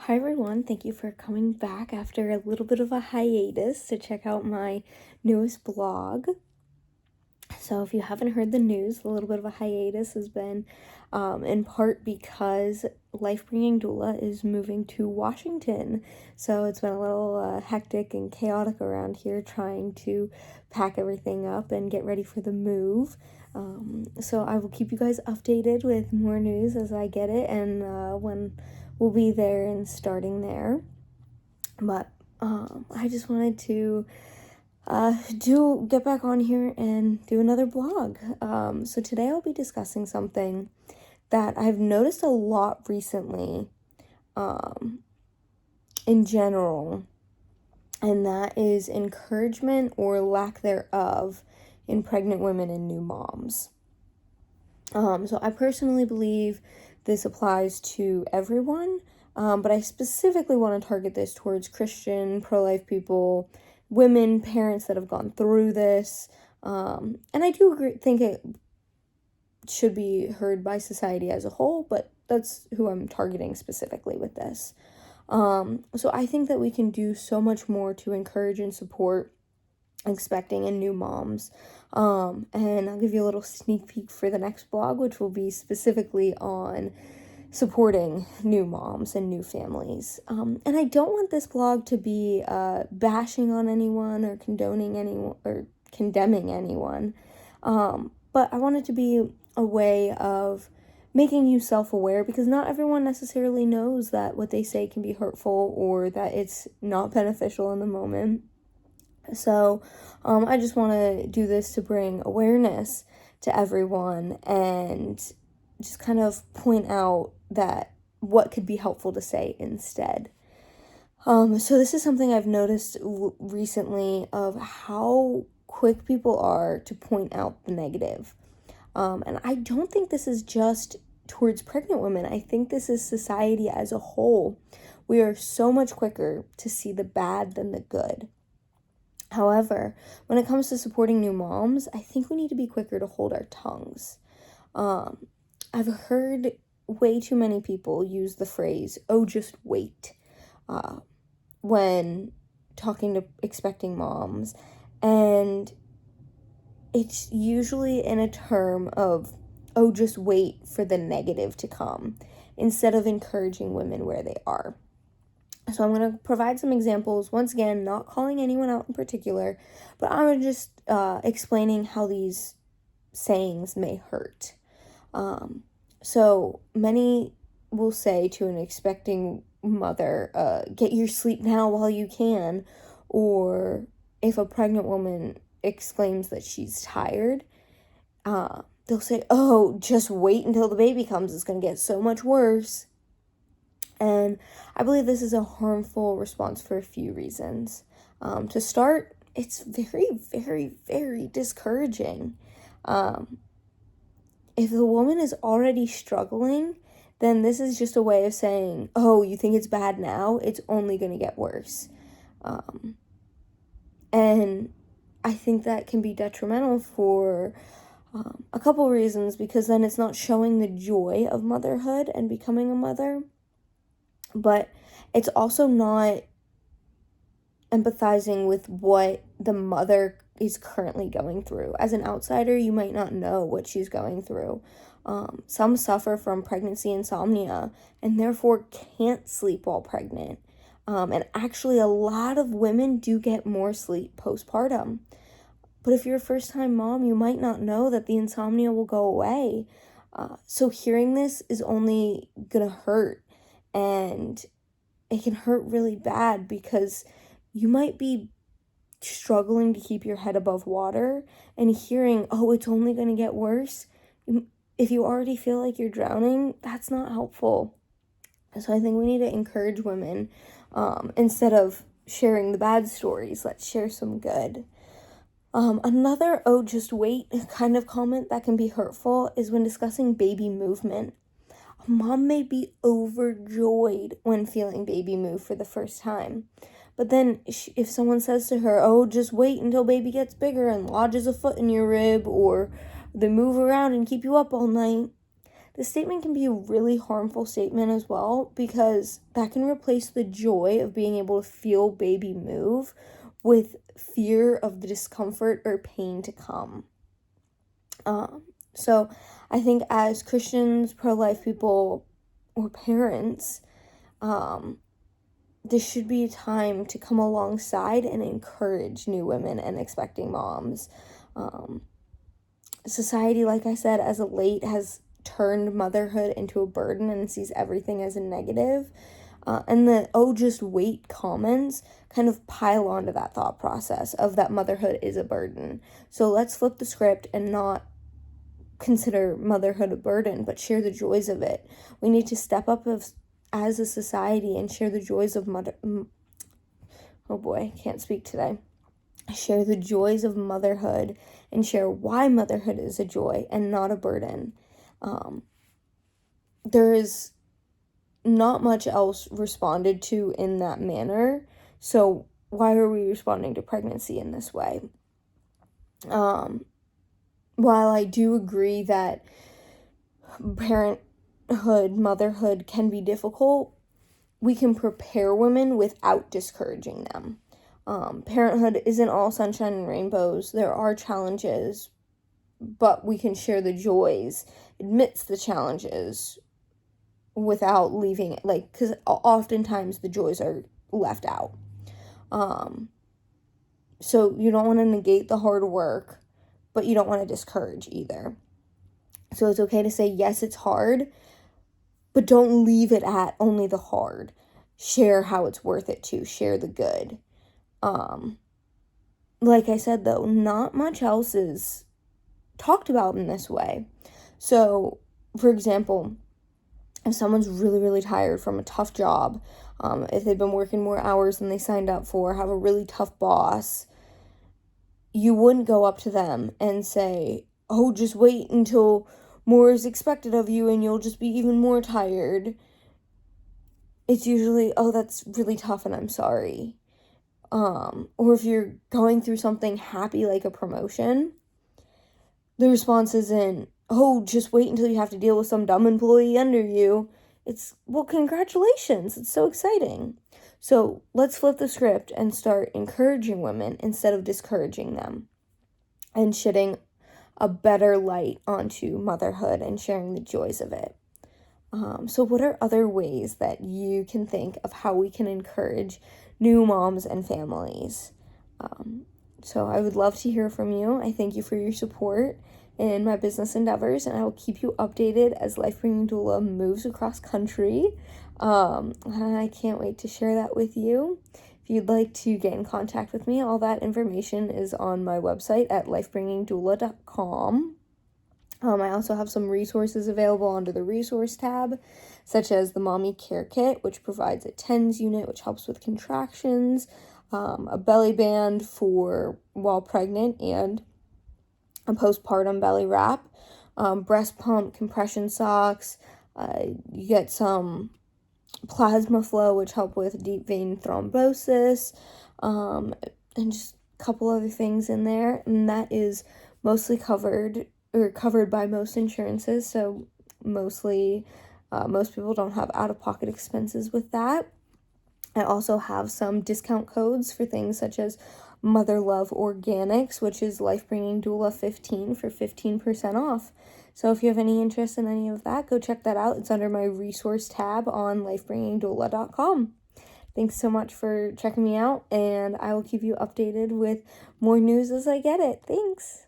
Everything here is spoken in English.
Hi everyone, thank you for coming back after a little bit of a hiatus to check out my newest blog. So if you haven't heard the news, a little bit of a hiatus has been in part because Life Bringing Doula is moving to Washington. So it's been a little hectic and chaotic around here trying to pack everything up and get ready for the move. So I will keep you guys updated with more news as I get it and when we'll be there and starting there. But I just wanted to get back on here and do another blog. So today I'll be discussing something that I've noticed a lot recently, in general, and that is encouragement or lack thereof in pregnant women and new moms. So I personally believe this applies to everyone, but I specifically want to target this towards Christian, pro-life people, women, parents that have gone through this, and I do think it should be heard by society as a whole, but that's who I'm targeting specifically with this. So I think that we can do so much more to encourage and support expecting and new moms. And I'll give you a little sneak peek for the next blog, which will be specifically on supporting new moms and new families. And I don't want this blog to be bashing on anyone or condoning anyone or condemning anyone. But I want it to be a way of making you self-aware, because not everyone necessarily knows that what they say can be hurtful or that it's not beneficial in the moment. So I just want to do this to bring awareness to everyone and just kind of point out that what could be helpful to say instead. So this is something I've noticed recently of how quick people are to point out the negative. And I don't think this is just towards pregnant women. I think this is society as a whole. We are so much quicker to see the bad than the good. However, when it comes to supporting new moms, I think we need to be quicker to hold our tongues. I've heard way too many people use the phrase, "oh, just wait," when talking to expecting moms. And it's usually in a term of, "oh, just wait for the negative to come," instead of encouraging women where they are. So I'm going to provide some examples, once again, not calling anyone out in particular, but I'm just explaining how these sayings may hurt. So many will say to an expecting mother, "get your sleep now while you can," or if a pregnant woman exclaims that she's tired, they'll say, "oh, just wait until the baby comes, it's going to get so much worse." And I believe this is a harmful response for a few reasons. To start, it's very, very, very discouraging. If the woman is already struggling, then this is just a way of saying, "oh, you think it's bad now? It's only going to get worse." And I think that can be detrimental for a couple reasons, because then it's not showing the joy of motherhood and becoming a mother. But it's also not empathizing with what the mother is currently going through. As an outsider, you might not know what she's going through. Some suffer from pregnancy insomnia and therefore can't sleep while pregnant. And actually, a lot of women do get more sleep postpartum. But if you're a first-time mom, you might not know that the insomnia will go away. So hearing this is only gonna hurt. And it can hurt really bad, because you might be struggling to keep your head above water, and hearing, "oh, it's only going to get worse," if you already feel like you're drowning, that's not helpful. So I think we need to encourage women, instead of sharing the bad stories, let's share some good. Another "oh, just wait" kind of comment that can be hurtful is when discussing baby movement. Mom may be overjoyed when feeling baby move for the first time. But then if someone says to her, "oh, just wait until baby gets bigger and lodges a foot in your rib," or "they move around and keep you up all night," this statement can be a really harmful statement as well, because that can replace the joy of being able to feel baby move with fear of the discomfort or pain to come. So I think as Christians, pro-life people, or parents, this should be a time to come alongside and encourage new women and expecting moms. Society, like I said, as of late has turned motherhood into a burden and sees everything as a negative. And the just wait comments kind of pile onto that thought process of that motherhood is a burden. So let's flip the script and not consider motherhood a burden, but share the joys of it. We need to step up as a society and share the joys of share the joys of motherhood and share why motherhood is a joy and not a burden. There is not much else responded to in that manner, so why are we responding to pregnancy in this way? While I do agree that parenthood, motherhood can be difficult, we can prepare women without discouraging them. Parenthood isn't all sunshine and rainbows. There are challenges, but we can share the joys amidst the challenges without leaving it, because oftentimes the joys are left out. So you don't want to negate the hard work, but you don't want to discourage either. So it's okay to say, yes, it's hard, but don't leave it at only the hard. Share how it's worth it too. Share the good. Like I said, though, not much else is talked about in this way. So, for example, if someone's really, really tired from a tough job, if they've been working more hours than they signed up for, have a really tough boss, you wouldn't go up to them and say, oh, just wait until more is expected of you and you'll just be even more tired. It's usually, oh, that's really tough and I'm sorry. Or if you're going through something happy like a promotion, the response isn't, oh, just wait until you have to deal with some dumb employee under you. It's, well, congratulations. It's so exciting. So let's flip the script and start encouraging women instead of discouraging them, and shedding a better light onto motherhood and sharing the joys of it. So what are other ways that you can think of how we can encourage new moms and families? So I would love to hear from you. I thank you for your support in my business endeavors, and I will keep you updated as Life Bringing Doula moves across country. And I can't wait to share that with you. If you'd like to get in contact with me, all that information is on my website at lifebringingdoula.com. I also have some resources available under the resource tab, such as the Mommy Care Kit, which provides a TENS unit, which helps with contractions, a belly band for while pregnant, and a postpartum belly wrap, breast pump, compression socks. You get some plasma flow, which help with deep vein thrombosis, and just a couple other things in there. And that is mostly covered by most insurances, so most people don't have out-of-pocket expenses with that. I also have some discount codes for things such as Mother Love Organics, which is Life Bringing Doula 15 for 15% off. So if you have any interest in any of that, go check that out. It's under my resource tab on lifebringingdoula.com. Thanks so much for checking me out, and I will keep you updated with more news as I get it. Thanks.